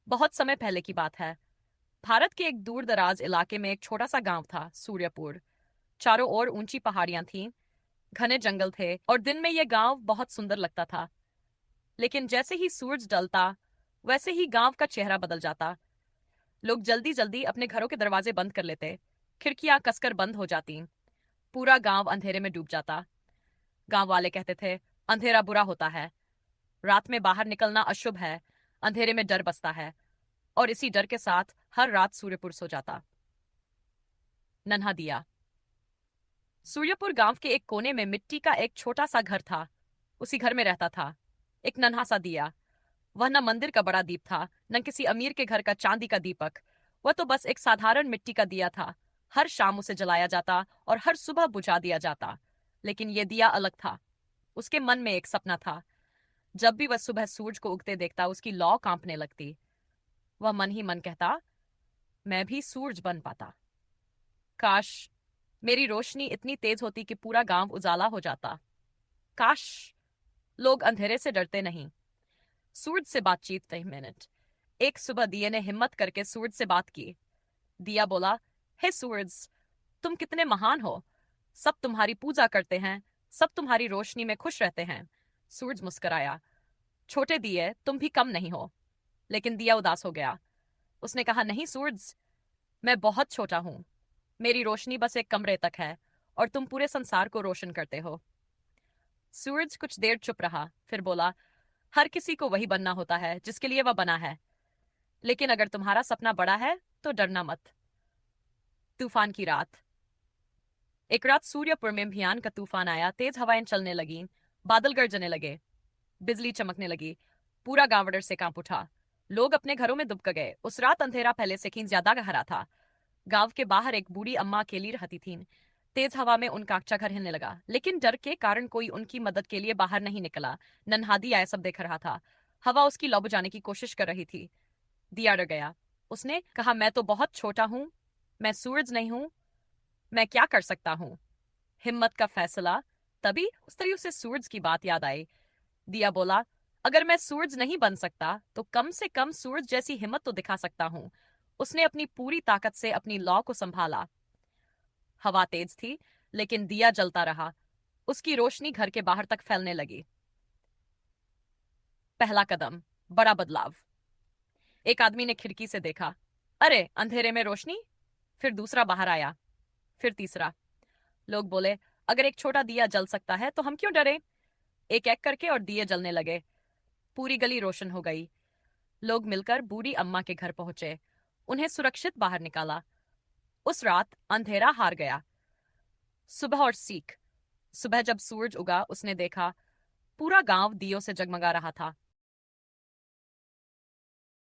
बहुत समय पहले की बात है। भारत के एक दूर दराज इलाके में एक छोटा सा गांव था, सूर्यपुर। चारों ओर ऊंची पहाड़ियां थीं, घने जंगल थे और दिन में यह गांव बहुत सुंदर लगता था। लेकिन जैसे ही सूरज ढलता, वैसे ही गांव का चेहरा बदल जाता। लोग जल्दी जल्दी अपने घरों के दरवाजे बंद कर लेते, खिड़कियां कसकर बंद हो जाती। पूरा गांव अंधेरे में डूब जाता। गांव वाले कहते थे, अंधेरा बुरा होता है, रात में बाहर निकलना अशुभ है, अंधेरे में डर बसता है। और इसी डर के साथ हर रात सूर्यपुर सो जाता। नन्हा दिया। सूर्यपुर गांव के एक कोने में मिट्टी का एक छोटा सा घर था। उसी घर में रहता था एक नन्हा सा दिया। वह न मंदिर का बड़ा दीप था, न किसी अमीर के घर का चांदी का दीपक। वह तो बस एक साधारण मिट्टी का दिया था। हर शाम उसे जलाया जाता और हर सुबह बुझा दिया जाता। लेकिन यह दिया अलग था। उसके मन में एक सपना था। जब भी वह सुबह सूरज को उगते देखता, उसकी लौ कांपने लगती। वह मन ही मन कहता, मैं भी सूरज बन पाता। काश मेरी रोशनी इतनी तेज होती कि पूरा गांव उजाला हो जाता। काश लोग अंधेरे से डरते नहीं। सूरज से बातचीत 1 मिनट। एक सुबह दिया ने हिम्मत करके सूरज से बात की। दिया बोला, हे सूरज, तुम कितने महान हो। सब तुम्हारी पूजा करते हैं, सब तुम्हारी रोशनी में खुश रहते हैं। सूरज मुस्कुराया। छोटे दिए, तुम भी कम नहीं हो। लेकिन दिया उदास हो गया। उसने कहा, नहीं सूरज, मैं बहुत छोटा हूं। मेरी रोशनी बस एक कमरे तक है और तुम पूरे संसार को रोशन करते हो। सूरज कुछ देर चुप रहा, फिर बोला, हर किसी को वही बनना होता है जिसके लिए वह बना है। लेकिन अगर तुम्हारा सपना बड़ा है तो डरना मत। तूफान की रात। एक रात सूर्यपुर में भयानक का तूफान आया। तेज हवाएं चलने लगीं, बादल गरजने लगे, बिजली चमकने लगी। पूरा गांव डर से कांप उठा। लोग अपने घरों में दुबक गए। उस रात अंधेरा पहले से कहीं ज्यादा गहरा था। गांव के बाहर एक बूढ़ी अम्मा अकेली रहती थीं। तेज हवा में उनका कच्चा घर हिलने लगा, लेकिन डर के कारण कोई उनकी मदद के लिए बाहर नहीं निकला। नन्हादी आया सब देख रहा था। हवा उसकी लौ बुझाने की कोशिश कर रही थी। दिया डर गया। उसने कहा, मैं तो बहुत छोटा हूं, मैं सूरज नहीं हूं, मैं क्या कर सकता हूं। हिम्मत का फैसला। तभी उस तरह उसे सूरज की बात याद आई। दिया बोला, अगर मैं सूरज नहीं बन सकता तो कम से कम सूरज जैसी हिम्मत तो दिखा सकता हूं। उसने अपनी पूरी ताकत से अपनी लौ को संभाला। हवा तेज थी, लेकिन दिया जलता रहा। उसकी रोशनी घर के बाहर तक फैलने लगी। पहला कदम, बड़ा बदलाव। एक आदमी ने खिड़की से देखा, अरे अंधेरे में रोशनी। फिर दूसरा बाहर आया, फिर तीसरा। लोग बोले, अगर एक छोटा दिया जल सकता है तो हम क्यों डरे। एक एक करके और दिए जलने लगे। पूरी गली रोशन हो गई। लोग मिलकर बूढ़ी अम्मा के घर पहुंचे, उन्हें सुरक्षित बाहर निकाला। उस रात अंधेरा हार गया। सुबह और सीख। सुबह जब सूरज उगा, उसने देखा पूरा गांव दियों से जगमगा रहा था।